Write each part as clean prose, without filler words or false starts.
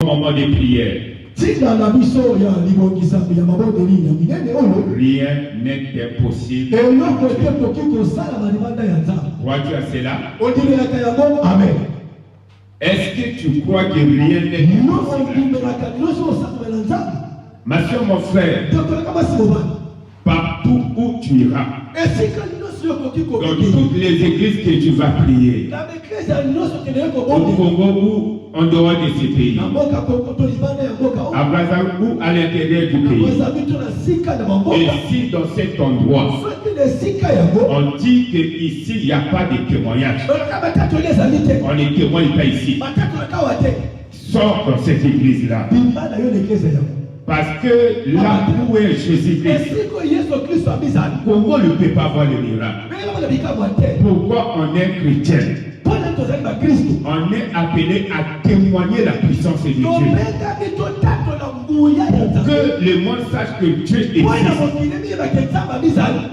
moment de prière. Rien n'est impossible. Crois-tu à cela? Amen. Est-ce que tu crois que rien n'est impossible? Ma soeur, mon frère, partout où tu iras, dans toutes les églises que tu vas prier, au Congo ou en dehors de ce pays, à Brazzaville ou à l'intérieur du pays, et ici dans cet endroit, on dit qu'ici il n'y a pas de témoignage. On ne témoigne pas ici. Sors dans cette église-là. Parce que là où est Jésus-Christ, pourquoi on ne peut pas voir le miracle? Pourquoi on est chrétien? On est appelé à témoigner la puissance de Dieu. Que le monde sache que Dieu existe.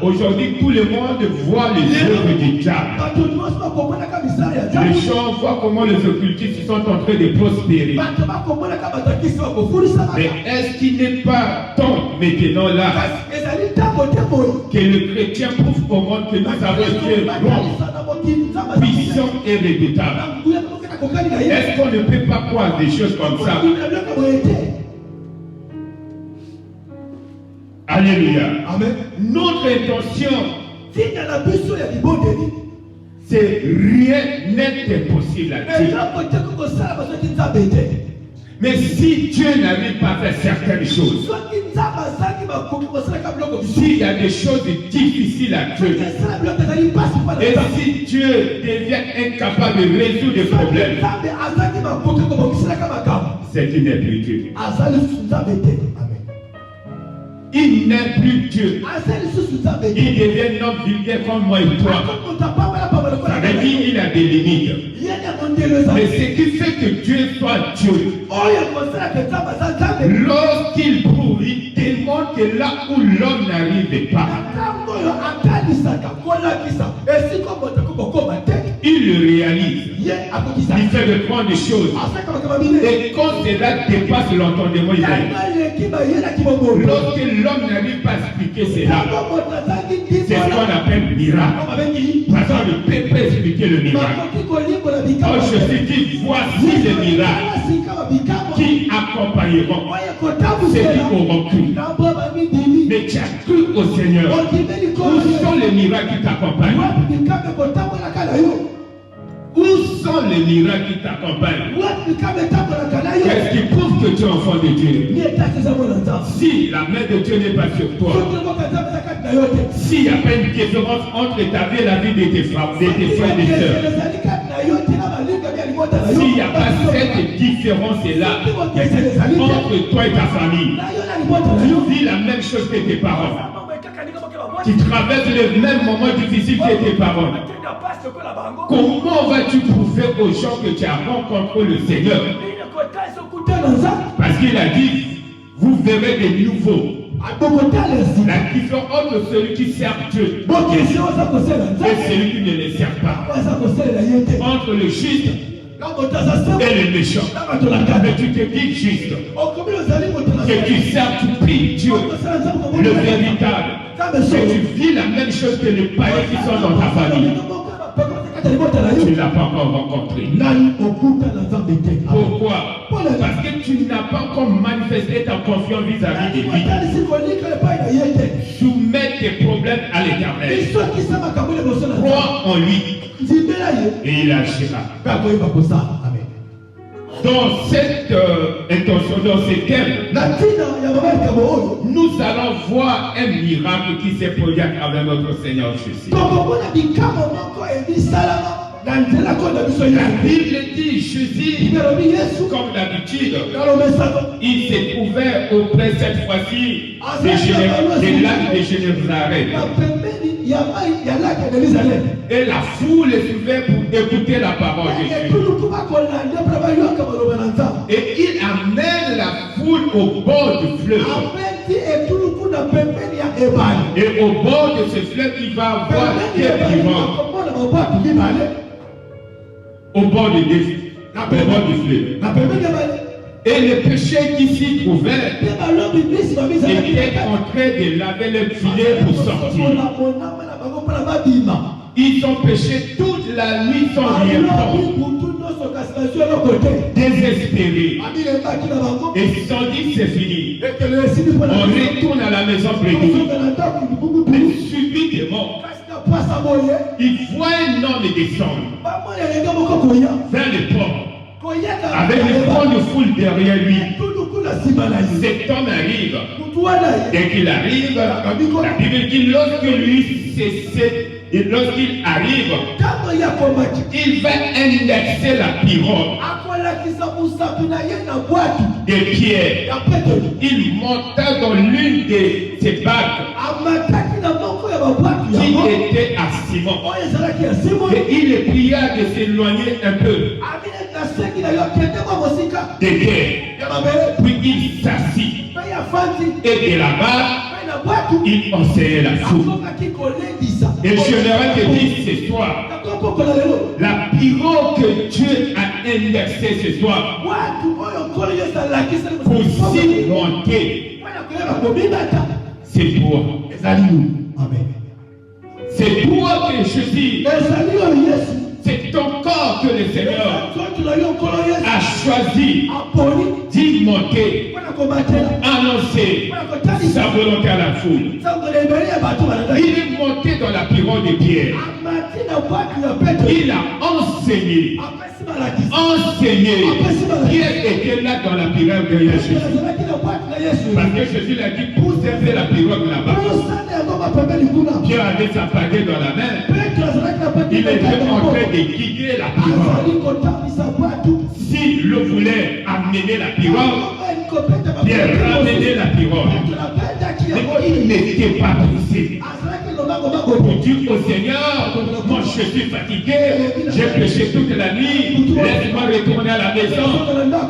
Aujourd'hui, tout le monde voit les œuvres du diable. Les gens voient comment les occultistes sont en train de prospérer. Mais est-ce qu'il n'est pas temps maintenant là que le chrétien prouve au monde que nous avons Dieu bon, puissant et redoutable? Est-ce qu'on ne peut pas croire des choses comme ça? Alléluia. Amen. Notre intention, c'est rien n'est impossible à Dieu. Mais si Dieu n'arrive pas à faire certaines choses, s'il y a des choses difficiles à Dieu, et si Dieu devient incapable de résoudre des problèmes, c'est qu'il n'est plus Dieu. Il n'est plus Dieu. Il devient un homme vulgaire comme moi et toi. Ça veut dire qu'il a des limites. Mais ce qui fait que Dieu soit Dieu, lorsqu'il prouve, il démontre que là où l'homme n'arrive pas, il le réalise. Il fait de grandes choses. Et quand cela dépasse l'entendement humain, lorsque l'homme n'arrive pas à expliquer cela, c'est ce qu'on appelle miracle. Parce qu'on ne peut pas expliquer le miracle. Quand je te dis, voici les miracles qui accompagneront ceux qui auront cru. Mais tu as cru au Seigneur. Où sont les miracles qui t'accompagnent? Où sont les miracles qui t'accompagnent? Qu'est-ce qui prouve que tu es enfant de Dieu? Si la main de Dieu n'est pas sur toi, s'il n'y a pas une différence entre ta vie et la vie de tes frères et des sœurs, s'il n'y a pas cette différence-là entre toi et ta famille, tu vis la même chose que tes parents. Tu traverses les mêmes moments difficiles que tes parents. Comment vas-tu prouver aux gens que tu as rencontré le Seigneur? Parce qu'il a dit, vous verrez des nouveaux. La différence entre celui qui sert Dieu et celui qui ne le sert pas. Entre le juste et le méchant. Mais tu te dis juste que tu sers, tu pries Dieu, le véritable. Et tu vis la même chose que les païens qui sont dans ta famille. Tu ne l'as pas encore rencontré. Pourquoi? Parce que tu n'as pas encore manifesté ta confiance vis-à-vis de lui. Soumets tes problèmes à l'Éternel. Crois en lui. Et il agira. Dans cette intention, dans ce thème, nous allons voir un miracle qui s'est produit à travers notre Seigneur Jésus. La Bible dit Jésus, comme d'habitude, il s'est ouvert auprès cette fois-ci des lacs de Jérusalem. Et la foule est ouverte pour écouter la parole de Dieu. Et il amène la foule au bord du fleuve. Et au bord de ce fleuve, il va avoir des vivants. Au bord du fleuve. Et le péché qui s'y trouvait était en train de laver le filet pour sortir. Ils ont péché toute la nuit sans rien prendre. Désespérés. Et ils se sont dit c'est fini. On retourne à la maison prédit. Mais subitement, il voit un homme descendre vers le port. Avec une grande foule derrière lui. Cet homme arrive. Dès qu'il arrive, la Bible dit lorsqu'il arrive, il va indexer la pirogue des pierres. Il monta dans l'une de ses bagues qui était à Simon. Et il pria de s'éloigner un peu des pierres. Puis il s'assit. Et de là-bas, il enseignait la foule. Et je leur ai dit ce soir, la pirogue que Dieu a indexée ce soir pour s'y monter, c'est toi. C'est toi que je dis. C'est ton corps que le Seigneur a choisi d'y monter, annoncer sa volonté à la foule. Il est monté dans la pirogue des pierres. Il a enseigné. Pierre était là dans la pirogue de Jésus. Parce que Jésus l'a dit, poussez la pirogue là-bas. Pierre avait sa baguette dans la main. Il était en train de guider la pirogue. S'il le voulait amener la pirogue, Pierre ramenait la pirogue. Mais il n'était pas pressé. Pour dire au Seigneur, moi je suis fatigué, j'ai péché toute la nuit, laisse-moi retourner à la maison,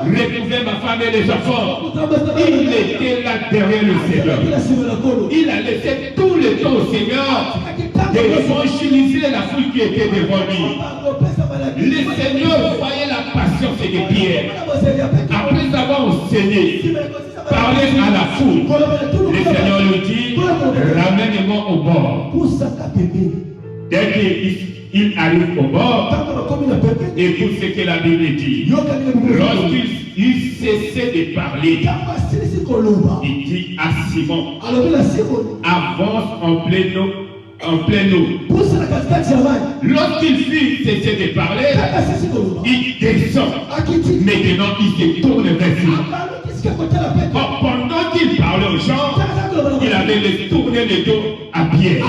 retrouver ma femme et les enfants. Il était là derrière le Seigneur. Il a laissé tout le temps au Seigneur d'évangéliser la foule qui était devant lui. Le Seigneur voyait la patience des pierres. Après avoir enseigné, parlé à la foule, le Seigneur lui dit, ramène-moi au bord. Dès qu'il arrive au bord, écoute ce que la Bible dit. Lorsqu'il cessait de parler, il dit à Simon, avance en pleine eau. Lorsqu'il fut cessé de parler, il descend. Maintenant, il se tourne vers lui. Pendant qu'il parlait aux gens, il avait tourné le dos à Pierre.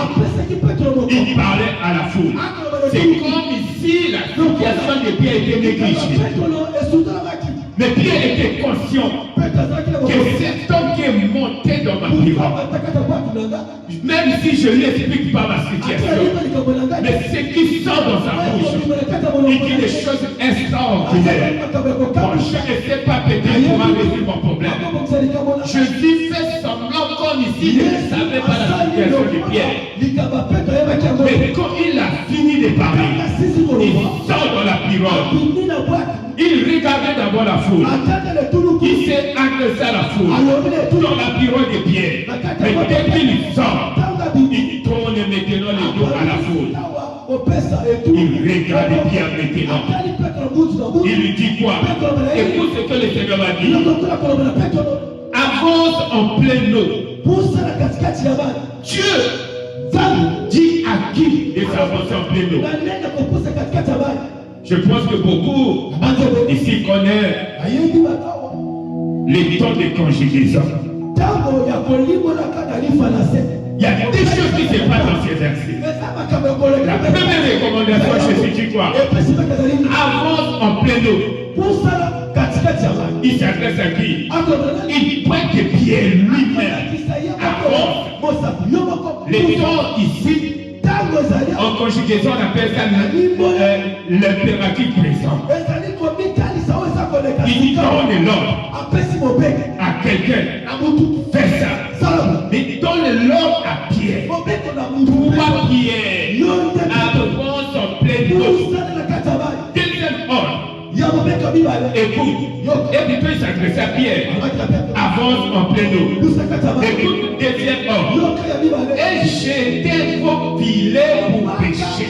Il parlait à la foule. C'est comme si la situation de Pierre était négligée. Mais Pierre était conscient que cet homme qui est monté dans ma pirogue, même si je ne lui explique pas ma situation, mais ce qui sort dans sa bouche, il dit des choses extraordinaires. Bon, je ne sais pas peut-être comment résoudre mon problème. Je lui fais semblant comme ici, je ne savais pas la situation de Pierre. Mais quand il a fini de parler, il sort dans la pirogue. Il regardait d'abord la foule. Il s'est agressé à la foule dans la pirogue de Pierre. Mais dès qu'il sort, il tourne maintenant le dos à la foule. Il regarde Pierre maintenant. Il lui dit quoi? Écoute ce que le Seigneur a dit. Avance en pleine eau. Dieu dit à qui de s'avancer en pleine eau? Je pense que beaucoup ici connaissent les temps de conjugaison. Il y a des choses qui se passent dans ces versets. La première recommandation, je suis dit quoi? Avance en pleine eau. Il s'adresse à qui? Il pointe Pierre lui-même. Avance. Les temps ici, en conjugaison, on appelle ça l'impératif présent. Il donne l'ordre à quelqu'un. Fais ça. Mais donne l'ordre à Pierre. Pourquoi Pierre avance en pleine eau? Deuxième ordre. Écoute. Et plutôt il s'adressait à Pierre. Avance en pleine eau. Écoute, deuxième ordre. Et jetez vos filets pour pêcher.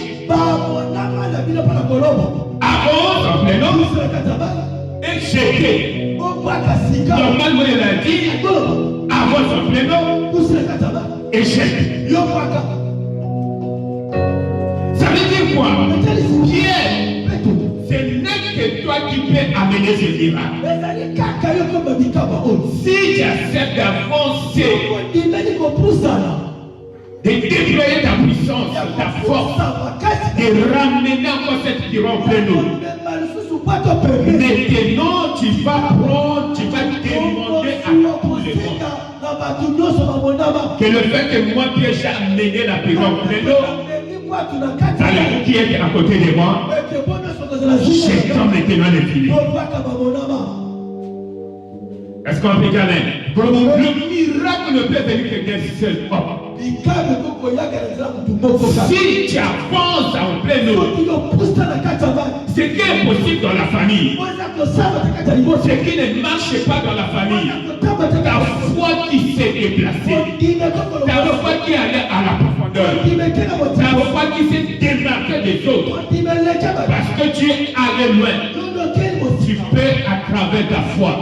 Avance en pleine eau. Et jetez. Normalement il a dit avance en pleine eau. Et jette. Ça veut dire quoi? Pierre, ce n'est que toi qui peux amener ce miracle. Si tu acceptes d'avancer, de déployer ta puissance, ta force, de ramener encore cette qui en plein eau. Maintenant, tu vas prendre, tu vas demander à tout le monde que le fait que moi, Pierre, j'ai amené la plus en plein eau, alors, qui est à côté de moi, j'étends maintenant les filets. Est-ce qu'on peut gagner? Le miracle ne peut venir que d'un seul homme. Si tu avances en pleine eau, ce qui est possible dans la famille, ce qui ne marche pas dans la famille, ta foi qui s'est déplacée, ta foi qui allait à la profondeur, ta foi qui s'est démarquée des autres, parce que tu es allé loin, tu peux à travers ta foi.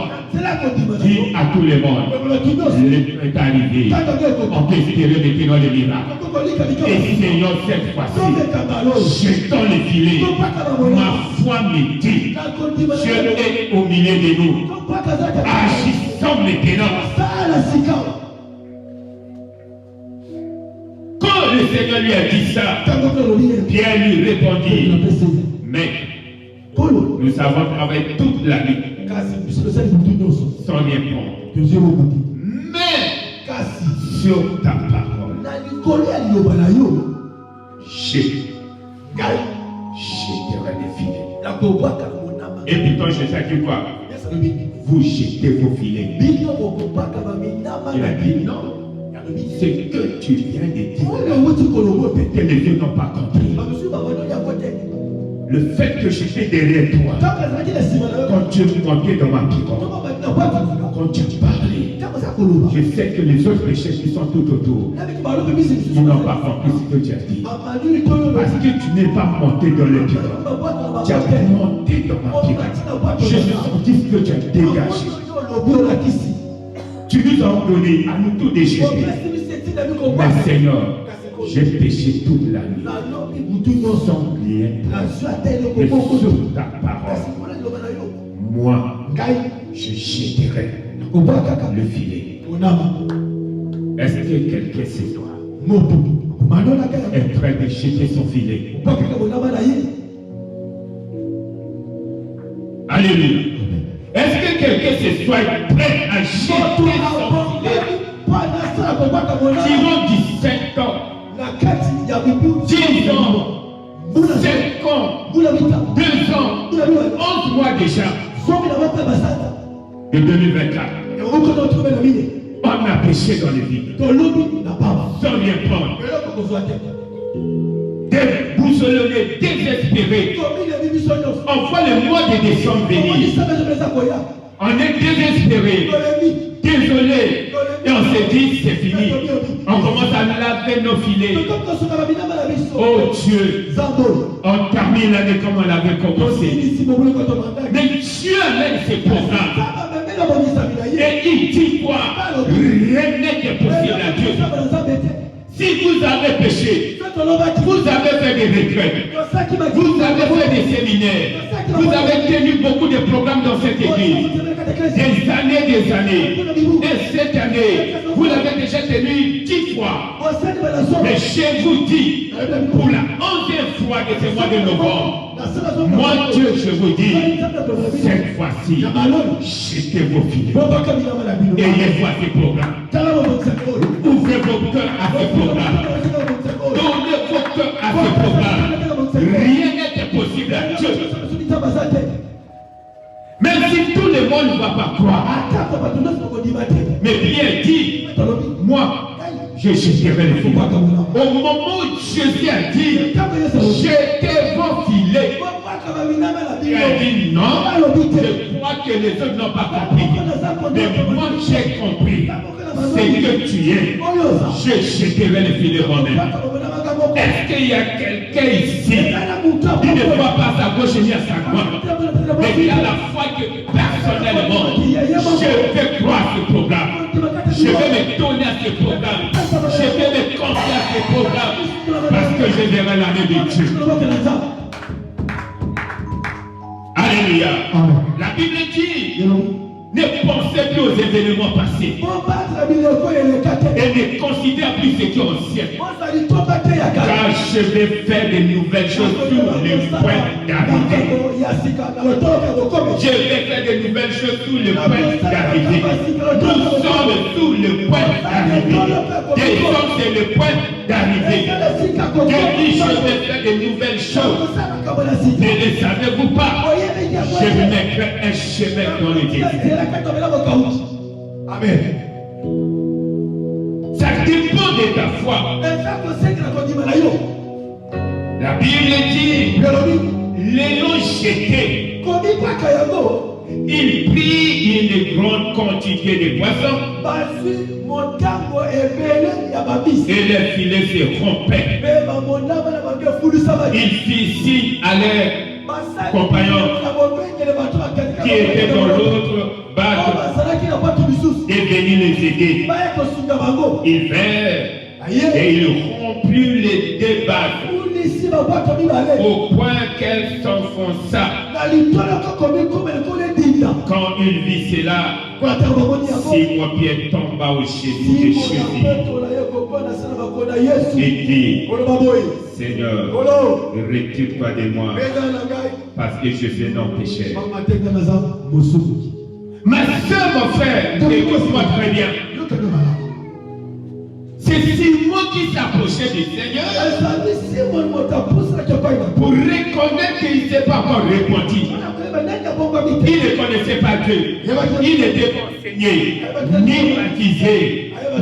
Dis à tout le monde, le est arrivé. On peut espérer maintenant les miracles. Essayons cette fois-ci. Jetons les filets. Ma foi me dit, Dieu est au milieu de nous. Agissons maintenant. Quand le Seigneur lui a dit ça, Pierre lui répondit, mais nous avons travaillé toute la nuit sans rien prendre. Mais sur ta parole, je jetterai des filets. Et pourtant, je sais que quoi? Vous jetez vos filets. Il a dit non. Ce que tu viens de dire, peut-être les yeux n'ont pas compris. Le fait que j'étais derrière toi, quand tu montais dans ma parole, quand tu parlais, je sais que les autres péchés qui sont tout autour, ils n'ont pas compris ce que tu as dit. Parce que tu n'es pas monté dans les pirogues. Tu as monté dans ma pirogue. J'ai senti ce que tu as dégagé. Tu nous as donné à nous tout déchirer. Mais Seigneur, j'ai péché toute la nuit. Sans rien. Et sur ta parole, moi, je jetterai le filet. Est-ce que quelqu'un c'est toi est prêt de jeter son filet? Alléluia. Est-ce que quelqu'un ce soir est prêt à jeter son filet? Tirons 17 ans, 10 ans, 5 ans, 2 ans, 11 mois déjà, de 2024. On a péché dans les vies, sans rien prendre. Déboussolés, désespérés. On voit le mois de décembre venir. On est désespérés, désolés. Et on se dit, c'est fini. On commence à laver nos filets. Oh Dieu, on termine l'année comme on l'avait commencé. Mais Dieu amène ses programmes. Et il dit quoi? Rien n'est possible à Dieu. Si vous avez péché, vous avez fait des retraites, vous avez fait des séminaires, vous avez tenu beaucoup de programmes dans cette église, des années, et cette année, vous l'avez déjà tenu 10 fois. Mais je vous dis, pour la 11e fois de ce mois de novembre, moi Dieu, je vous dis, cette fois-ci, jetez vos filets. Ayez voir ces programmes. Ouvrez vos cœurs à ces programmes. Donnez vos cœurs à ces programmes. Rien n'est possible à Dieu. Même si tout le monde ne va pas croire. Mais Pierre dit, moi, je jetterai les filets. Au moment où Jésus a dit, jetez vos filets, Tu as dit non, je crois que les autres n'ont pas compris. Mais moi j'ai compris. C'est que tu es. Je jeterai le filet romain. Est-ce qu'il y a quelqu'un ici qui ne voit pas sa gauche ni à sa droite, mais qui a la foi que personnellement, je vais croire ce programme, je vais me donner à ce programme, je vais me confier à ce programme, parce que je verrai l'année de Dieu. Alléluia. La Bible dit, ne pensez plus aux événements passés et ne considère plus ce qui est ancien. Car je vais faire de nouvelles choses sur le point d'arriver. Je vais faire de nouvelles choses sur le point d'arriver. Nous sommes sur le point d'arriver. Des hommes, c'est le point d'arriver. Je dis, je vais faire de nouvelles choses. Ne le savez-vous pas? Je vais mettre un chemin dans le désert. Amen. Ça dépend de ta foi. La Bible dit, l'ayant jeté, il prit une grande quantité de poissons et les filets se rompaient. Il fit signe à leurs compagnons qui étaient dans l'autre bateau de venir les aider. Ils vinrent et ils rompurent les deux bateaux au point qu'elle s'enfonça. Quand il vit cela, Simon Pierre tomba au chevet de Jésus et dit, Seigneur, retire-toi de moi, parce que je suis un pécheur. Ma soeur, mon frère, écoute-moi très bien. C'est Simon qui s'approchait du Seigneur pour reconnaître qu'il ne s'est pas encore repenti. Il ne connaissait pas Dieu. Il n'était pas enseigné, ni baptisé,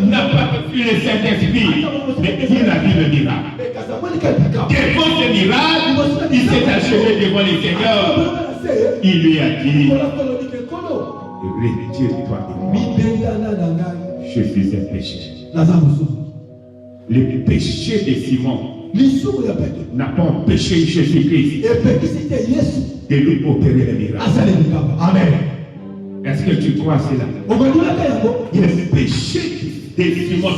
n'a pas reçu le Saint-Esprit. Mais il a vu le miracle. Devant ce miracle, il s'est achevé devant le Seigneur. Il lui a dit, retire-toi de moi. Je suis un pécheur. Le péché de Simon n'a pas empêché Jésus-Christ de lui opérer le miracle. Amen. Est-ce que tu crois cela? Le péché de Simon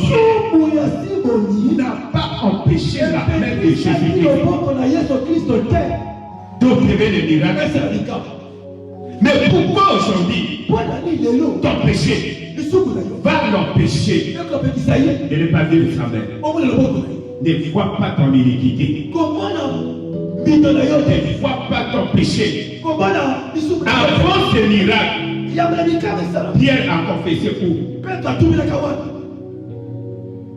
n'a pas empêché la main de Jésus-Christ d'opérer le miracle. Mais pourquoi aujourd'hui ton péché va l'empêcher de ne pas vivre sa main? Ne vois pas ton iniquité. Ne vois pas ton péché. Avant ce miracle, Pierre a confessé où?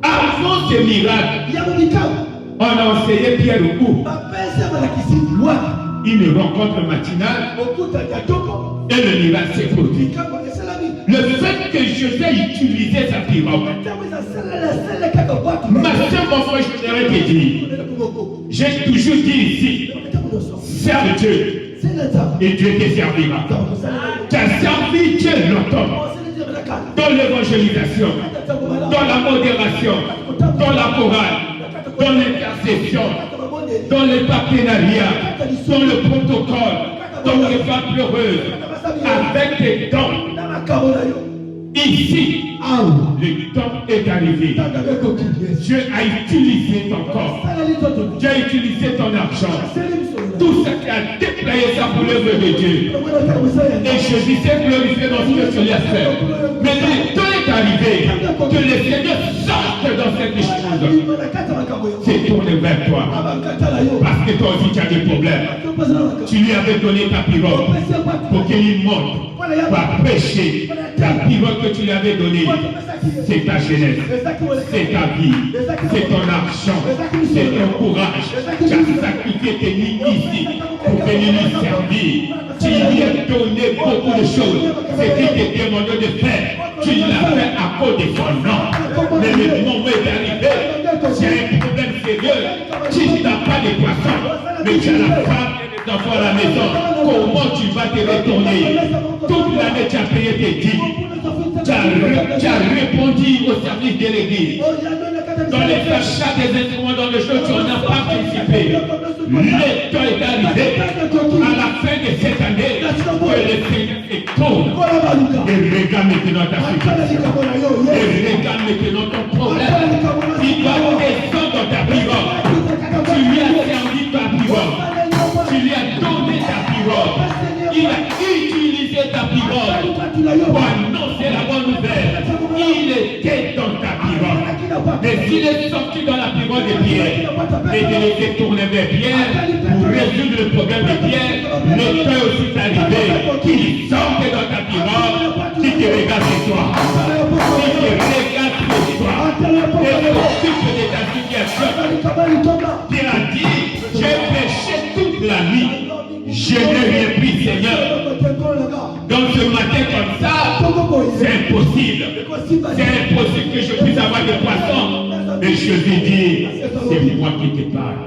Avant ce miracle, on a enseigné Pierre où? Une rencontre matinale et le miracle s'est produit. Le fait que je vais utiliser sa pirogue, ma soeur, mon frère, je voudrais te dire, j'ai toujours dit ici, serve Dieu et Dieu te servira. Tu as servi Dieu longtemps dans l'évangélisation, dans la modération, dans la chorale, dans l'intercession, dans les partenariats, dans le protocole, dans les femmes pleureuses, avec tes dons. Ici, le temps est arrivé. Dieu a utilisé ton corps. Dieu a utilisé ton argent. Tout ce qui a déployé ça pour l'œuvre de Dieu. Et Jésus s'est glorifié dans ce que tu as fait. Mais le temps est arrivé que le Seigneur sorte dans cette chose. C'est tourné vers toi. Parce que toi aussi tu as des problèmes. Tu lui avais donné ta pirogue pour qu'il monte par péché. La pirogue que tu lui avais donnée, c'est ta jeunesse, c'est ta vie, c'est ton argent, c'est ton courage. Tu as sacrifié tes nuits ici pour venir lui servir. Tu lui as donné beaucoup de choses. Ce qu'il te demandait de faire, tu l'as fait à cause de son nom. Mais le moment est arrivé. Tu as un problème sérieux. Tu n'as pas de poisson, mais tu as la femme enfants à la maison, comment tu vas te retourner? Toute l'année, tu as payé tes dîmes. Tu as répondu au service de l'église. Dans les achats des instruments dans le jeu, tu n'en as pas participé. Le temps est arrivé à la fin de cette année que le Seigneur se tourne et regarde maintenant ta situation. Et regarde maintenant ton problème. Il va descendre dans ta pirogue. Tu lui as servi ta pirogue. Tu lui as donné ta pirogue. Il a utilisé ta pirogue pour annoncer la bonne nouvelle. Il était dans ta pirogue. Mais s'il est sorti dans la pirogue de Pierre et de les détourner vers Pierre pour résoudre le problème de Pierre, le temps aussi est arrivé qu'il sorte dans ta pirogue. Si tu regardes chez toi, si tu regardes chez toi, et s'occupe de ta situation. Pierre a dit, j'ai péché toute la nuit. Je n'ai rien pris, Seigneur. Donc ce matin comme ça, c'est impossible. C'est impossible que je puisse avoir des poissons. Et je lui dis, c'est moi qui te parle.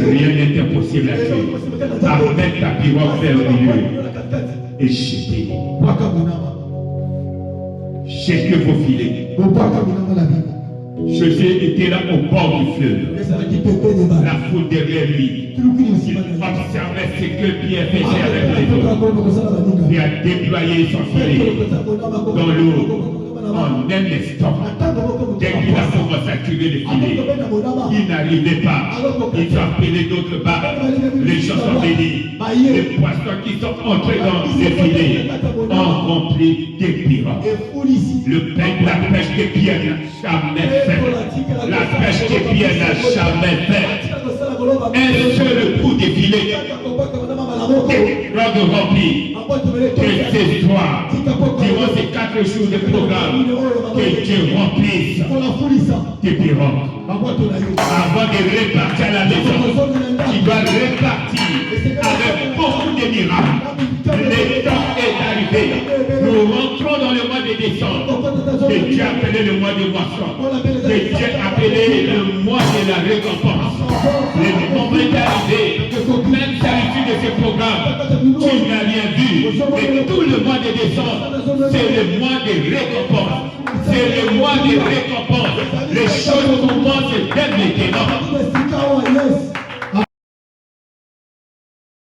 Rien n'est impossible à Dieu. Amène ta pirogue vers le milieu et jetez. Jetez vos filets. Jésus était là au bord du fleuve. La foule derrière lui. Il observait ce que Pierre faisait avec les autres. Il a déployé son filet dans l'eau. En un instant, dès qu'il a commencé à tuer le filet, il n'arrivait pas. Ils ont appelé d'autres barques. Les gens sont venus. Les poissons qui sont entrés dans le filet ont rempli des pirogues. Le pain, la pêche que Pierre n'a jamais fait. La pêche que Pierre n'a jamais fait. Un seul coup de filet. Des pirogues remplies. Que ces histoires, durant ces 4 jours de programme, que Dieu remplisse tes pirogues. Avant de repartir à la maison, tu dois repartir avec beaucoup de miracles. Le temps est arrivé. Nous rentrons dans le mois de décembre. Que Dieu a appelé le mois de moisson. Que Dieu a appelé le mois de la récompense. Le moment est arrivé. Même à l'issue de ce programme, tu n'as rien vu. Mais tout le mois de décembre, c'est le mois de récompense. C'est le mois de récompense. Les choses commencent dès maintenant.